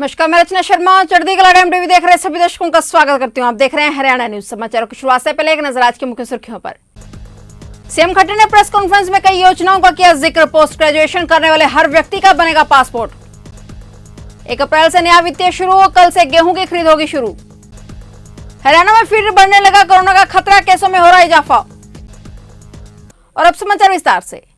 नमस्कार, मैं रचना शर्मा चढ़ती कला टाइम टीवी देख रहे सभी दर्शकों का स्वागत करती हूं। आप देख रहे हैं हरियाणा न्यूज। समाचारों की शुरुआत से पहले एक नजर आज की मुख्य सुर्खियों पर। सीएम खट्टर ने प्रेस कॉन्फ्रेंस में कई योजनाओं का किया जिक्र। पोस्ट ग्रेजुएशन करने वाले हर व्यक्ति का बनेगा पासपोर्ट। 1 अप्रैल से नया वित्तीय शुरू, कल से गेहूं की खरीद होगी शुरू। हरियाणा में फिर बढ़ने लगा कोरोना का खतरा, केसों में हो रहा इजाफा। और अब समाचार विस्तार से।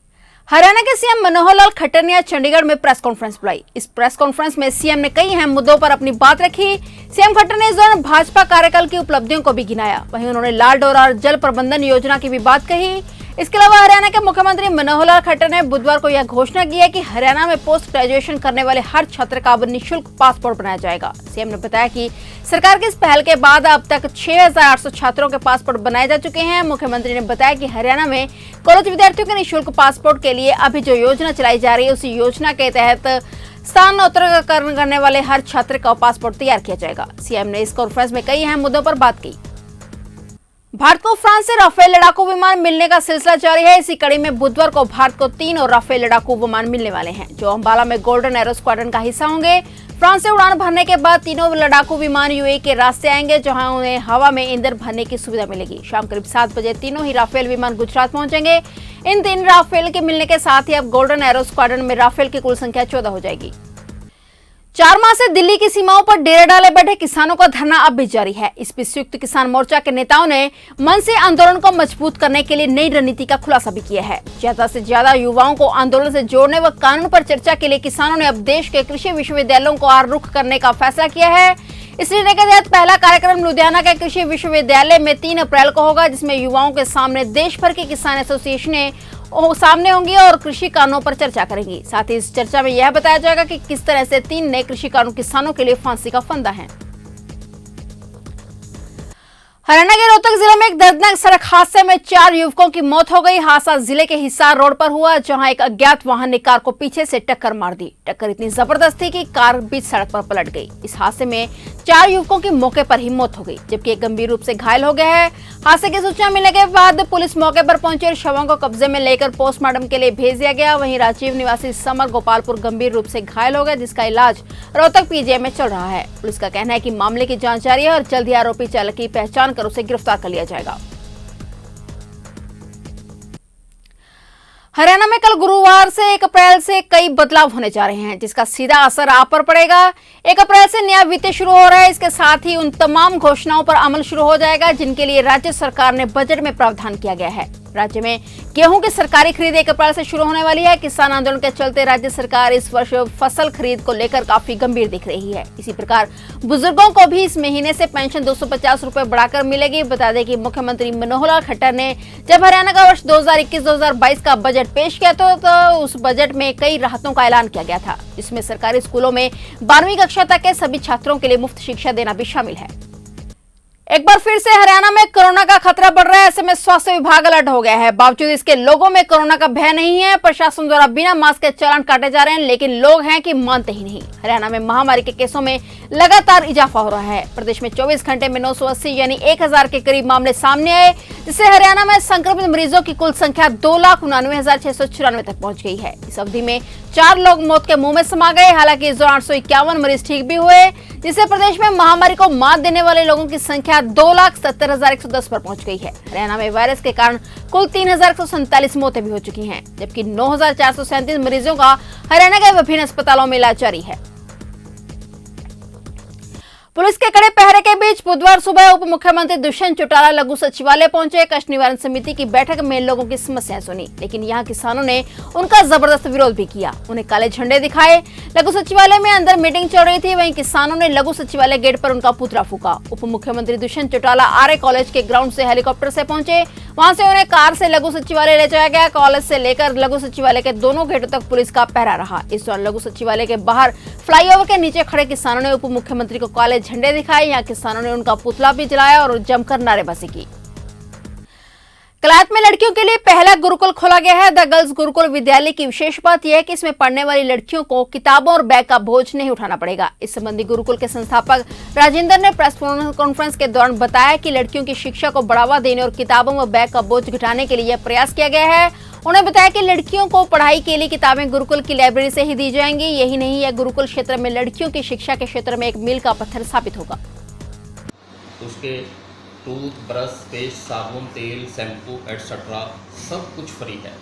हरियाणा के सीएम मनोहर लाल खट्टर ने आज चंडीगढ़ में प्रेस कॉन्फ्रेंस बुलाई। इस प्रेस कॉन्फ्रेंस में सीएम ने कई अहम मुद्दों पर अपनी बात रखी। सीएम खट्टर ने इस दौरान भाजपा कार्यकाल की उपलब्धियों को भी गिनाया। वहीं उन्होंने लाल डोरा और जल प्रबंधन योजना की भी बात कही। इसके अलावा हरियाणा के मुख्यमंत्री मनोहर लाल खट्टर ने बुधवार को यह घोषणा की है कि हरियाणा में पोस्ट ग्रेजुएशन करने वाले हर छात्र का अब निःशुल्क पासपोर्ट बनाया जाएगा। सीएम ने बताया कि सरकार की इस पहल के बाद अब तक 6,800 छात्रों के पासपोर्ट बनाए जा चुके हैं। मुख्यमंत्री ने बताया कि हरियाणा में कॉलेज विद्यार्थियों के निःशुल्क पासपोर्ट के लिए अभी जो योजना चलाई जा रही है, उसी योजना के तहत स्थानांतरण करने वाले हर छात्र का पासपोर्ट तैयार किया जाएगा। सीएम ने इस कॉन्फ्रेंस में कई अहम मुद्दों पर बात की। भारत को फ्रांस से राफेल लड़ाकू विमान मिलने का सिलसिला जारी है। इसी कड़ी में बुधवार को भारत को 3 और राफेल लड़ाकू विमान मिलने वाले हैं, जो अंबाला में गोल्डन एरो स्क्वाड्रन का हिस्सा होंगे। फ्रांस से उड़ान भरने के बाद तीनों लड़ाकू विमान यूएई के रास्ते आएंगे, जहां उन्हें हवा में ईंधन भरने की सुविधा मिलेगी। शाम करीब 7 बजे तीनों ही राफेल विमान गुजरात पहुंचेंगे। इन 3 राफेल के मिलने के साथ ही अब गोल्डन एरो स्क्वाड्रन में राफेल की कुल संख्या 14 हो जाएगी। 4 माह से दिल्ली की सीमाओं पर डेरे डाले बैठे किसानों का धरना अब भी जारी है। इस बीच संयुक्त किसान मोर्चा के नेताओं ने मन से आंदोलन को मजबूत करने के लिए नई रणनीति का खुलासा भी किया है। ज्यादा से ज्यादा युवाओं को आंदोलन से जोड़ने व कानून पर चर्चा के लिए किसानों ने अब देश के कृषि विश्वविद्यालयों को और रुख करने का फैसला किया है। इस निर्णय के तहत पहला कार्यक्रम लुधियाना के कृषि विश्वविद्यालय में 3 अप्रैल को होगा, जिसमें युवाओं के सामने देश भर की किसान एसोसिएशनें सामने होंगी और कृषि कानूनों पर चर्चा करेंगी। साथ ही इस चर्चा में यह बताया जाएगा कि किस तरह से 3 नए कृषि कानून किसानों के लिए फांसी का फंदा है। हरियाणा के रोहतक जिले में एक दर्दनाक सड़क हादसे में 4 युवकों की मौत हो गई। हादसा जिले के हिसार रोड पर हुआ, जहां एक अज्ञात वाहन ने कार को पीछे से टक्कर मार दी। टक्कर इतनी जबरदस्त थी कि कार बीच सड़क पर पलट गई। इस हादसे में 4 युवकों की मौके पर ही मौत हो गई, जबकि एक गंभीर रूप से घायल हो गया है। हादसे की सूचना मिलने के बाद पुलिस मौके पर पहुंची और शवों को कब्जे में लेकर पोस्टमार्टम के लिए भेज दिया गया। वहीं राजीव निवासी समर गोपालपुर गंभीर रूप से घायल हो गया, जिसका इलाज रोहतक पीजीआई में चल रहा है। पुलिस का कहना है कि मामले की जांच जारी है और जल्द ही आरोपी चालक की पहचान कर उसे गिरफ्तार कर लिया जाएगा। हरियाणा में कल गुरुवार से 1 अप्रैल से कई बदलाव होने जा रहे हैं, जिसका सीधा असर आप पर पड़ेगा। 1 अप्रैल से नया वित्त शुरू हो रहा है। इसके साथ ही उन तमाम घोषणाओं पर अमल शुरू हो जाएगा जिनके लिए राज्य सरकार ने बजट में प्रावधान किया गया है। राज्य में गेहूं की सरकारी खरीद 1 अप्रैल से शुरू होने वाली है। किसान आंदोलन के चलते राज्य सरकार इस वर्ष फसल खरीद को लेकर काफी गंभीर दिख रही है। इसी प्रकार बुजुर्गों को भी इस महीने से पेंशन 250 रुपए बढ़ाकर मिलेगी। बता दें कि मुख्यमंत्री मनोहर लाल खट्टर ने जब हरियाणा का वर्ष 2021-2022 का बजट पेश किया तो उस बजट में कई राहतों का ऐलान किया गया था, जिसमें सरकारी स्कूलों में 12वीं कक्षा तक के सभी छात्रों के लिए मुफ्त शिक्षा देना भी शामिल है। एक बार फिर से हरियाणा में कोरोना का खतरा बढ़ रहा है। ऐसे में स्वास्थ्य विभाग अलर्ट हो गया है। बावजूद इसके लोगों में कोरोना का भय नहीं है। प्रशासन द्वारा बिना मास्क के चालान काटे जा रहे हैं, लेकिन लोग हैं कि मानते ही नहीं। हरियाणा में महामारी के केसों में लगातार इजाफा हो रहा है। प्रदेश में 24 घंटे में 980 यानी 1000 के करीब मामले सामने आए, जिससे हरियाणा में संक्रमित मरीजों की कुल संख्या 2,99,694 तक पहुंच गई है। इस अवधि में 4 लोग मौत के मुंह में समा गए। हालांकि इस दौरान 851 मरीज ठीक भी हुए, जिससे प्रदेश में महामारी को मात देने वाले लोगों की संख्या 2,70,110 पर पहुंच गई है। हरियाणा में वायरस के कारण कुल 3,147 मौतें भी हो चुकी हैं, जबकि 9,437 मरीजों का हरियाणा के विभिन्न अस्पतालों में इलाज जारी है। पुलिस के कड़े पहरे के बीच बुधवार सुबह उप मुख्यमंत्री दुष्यंत चौटाला लघु सचिवालय पहुंचे। कष्ट निवारण समिति की बैठक में लोगों की समस्याएं सुनी, लेकिन यहां किसानों ने उनका जबरदस्त विरोध भी किया। उन्हें काले झंडे दिखाए। लघु सचिवालय में अंदर मीटिंग चल रही थी, वहीं किसानों ने लघु सचिवालय गेट पर उनका पुतला फूका। उप मुख्यमंत्री दुष्यंत चौटाला आर्य कॉलेज के ग्राउंड से हेलीकॉप्टर से पहुंचे। वहां से उन्हें कार से लघु सचिवालय ले जाया गया। कॉलेज से लेकर लघु सचिवालय के दोनों गेटों तक पुलिस का पहरा रहा। इस दौरान लघु सचिवालय के बाहर फ्लाईओवर के नीचे खड़े किसानों ने उप मुख्यमंत्री को काले झंडे दिखाए। यहाँ किसानों ने उनका पुतला भी जलाया और जमकर नारेबाजी की। कलायत में लड़कियों के लिए पहला गुरुकुल खोला गया है। द गर्ल्स गुरुकुल विद्यालय की विशेष बात यह है कि इसमें पढ़ने वाली लड़कियों को किताबों और बैग का बोझ नहीं उठाना पड़ेगा। इस संबंधी गुरुकुल के संस्थापक राजेंद्र ने प्रेस कॉन्फ्रेंस के दौरान बताया कि लड़कियों की शिक्षा को बढ़ावा देने और किताबों व बैग का बोझ घटाने के लिए यह प्रयास किया गया है। उन्होंने बताया कि लड़कियों को पढ़ाई के लिए किताबें गुरुकुल की लाइब्रेरी से ही दी जाएंगी। यही नहीं, यह गुरुकुल क्षेत्र में लड़कियों की शिक्षा के क्षेत्र में एक मील का पत्थर साबित होगा। उसके टूथ ब्रश, पेस्ट, साबुन, तेल, शैम्पू एटसेट्रा सब कुछ फ्री है।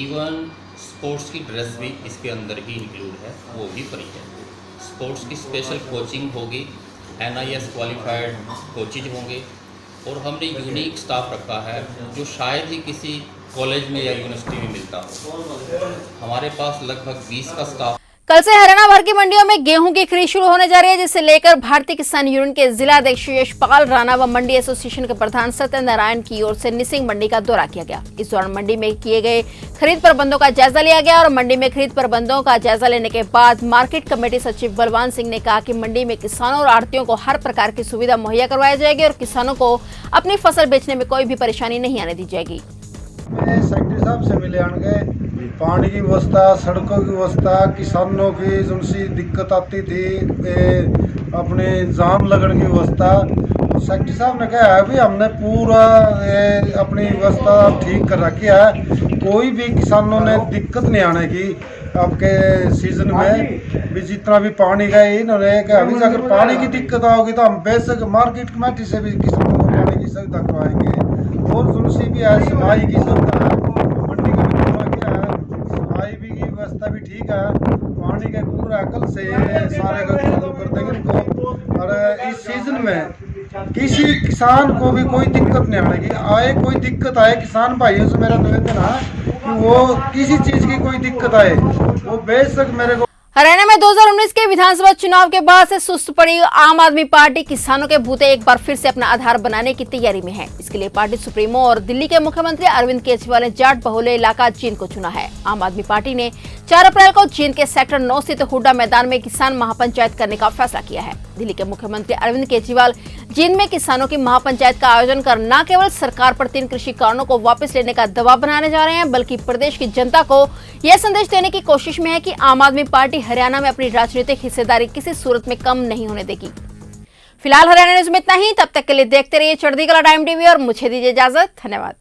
इवन स्पोर्ट्स की ड्रेस भी इसके अंदर ही इंक्लूड है, वो भी फ्री है। स्पोर्ट्स की स्पेशल कोचिंग होगी, NIS क्वालिफाइड कोचेज होंगे और हमने यूनिक स्टाफ रखा है जो शायद ही किसी कॉलेज में या यूनिवर्सिटी में मिलता हो। हमारे पास लगभग 20 का स्टाफ। कल से हरियाणा भर की मंडियों में गेहूं की खरीद शुरू होने जा रही है, जिसे लेकर भारतीय किसान यूनियन के जिला अध्यक्ष यशपाल राणा व मंडी एसोसिएशन के प्रधान सत्यनारायण की ओर से निसिंग मंडी का दौरा किया गया। इस दौरान मंडी में किए गए खरीद प्रबंधों का जायजा लिया गया और मंडी में खरीद प्रबंधों का जायजा लेने के बाद मार्केट कमेटी सचिव बलवान सिंह ने कहा कि मंडी में किसानों और आढ़तियों को हर प्रकार की सुविधा मुहैया करवाई जाएगी और किसानों को अपनी फसल बेचने में कोई भी परेशानी नहीं आने दी जाएगी। सेक्रेटरी साहब से मिले आने पानी की व्यवस्था, सड़कों की व्यवस्था, किसानों की जो सी दिक्कत आती थी अपने जाम लगने की व्यवस्था, तो सेक्रेटरी साहब ने कहा है भी हमने पूरा अपनी व्यवस्था ठीक कर रखी है। कोई भी किसानों ने दिक्कत नहीं आने की आपके सीजन में भी। जितना भी पानी का इन्होंने कहा अभी अगर पानी की दिक्कत आओगी तो हम बेशक मार्केट कमेटी से भी किसानों को पानी की सुविधा करवाएंगे और जो भी है सफाई की सुविधा है, मंडी का भी थोड़ा क्या है, सफाई भी की व्यवस्था भी ठीक है। पानी के पूरा कल से सारे का चालू कर देंगे इनको। और इस सीजन में किसी किसान को भी कोई दिक्कत नहीं आएगी। आए कोई दिक्कत आए किसान भाइयों से मेरा निवेदन है कि वो किसी चीज की कोई दिक्कत आए वो बेशक मेरे को। हरियाणा में 2019 के विधानसभा चुनाव के बाद से सुस्त पड़ी आम आदमी पार्टी किसानों के बूते एक बार फिर से अपना आधार बनाने की तैयारी में है। इसके लिए पार्टी सुप्रीमो और दिल्ली के मुख्यमंत्री अरविंद केजरीवाल ने जाट बहुल्य इलाका जींद को चुना है। आम आदमी पार्टी ने 4 अप्रैल को जींद के सेक्टर 9 स्थित हुड्डा मैदान में किसान महापंचायत करने का फैसला किया है। दिल्ली के मुख्यमंत्री अरविंद केजरीवाल जींद में किसानों की महापंचायत का आयोजन कर न केवल सरकार पर 3 कृषि कानूनों को वापस लेने का दबाव बनाने जा रहे हैं, बल्कि प्रदेश की जनता को यह संदेश देने की कोशिश में है कि आम आदमी पार्टी हरियाणा में अपनी राजनीतिक हिस्सेदारी किसी सूरत में कम नहीं होने देगी। फिलहाल हरियाणा न्यूज में इतना ही। तब तक के लिए देखते रहिए चढ़ती कला टाइम टीवी और मुझे दीजिए इजाजत। धन्यवाद।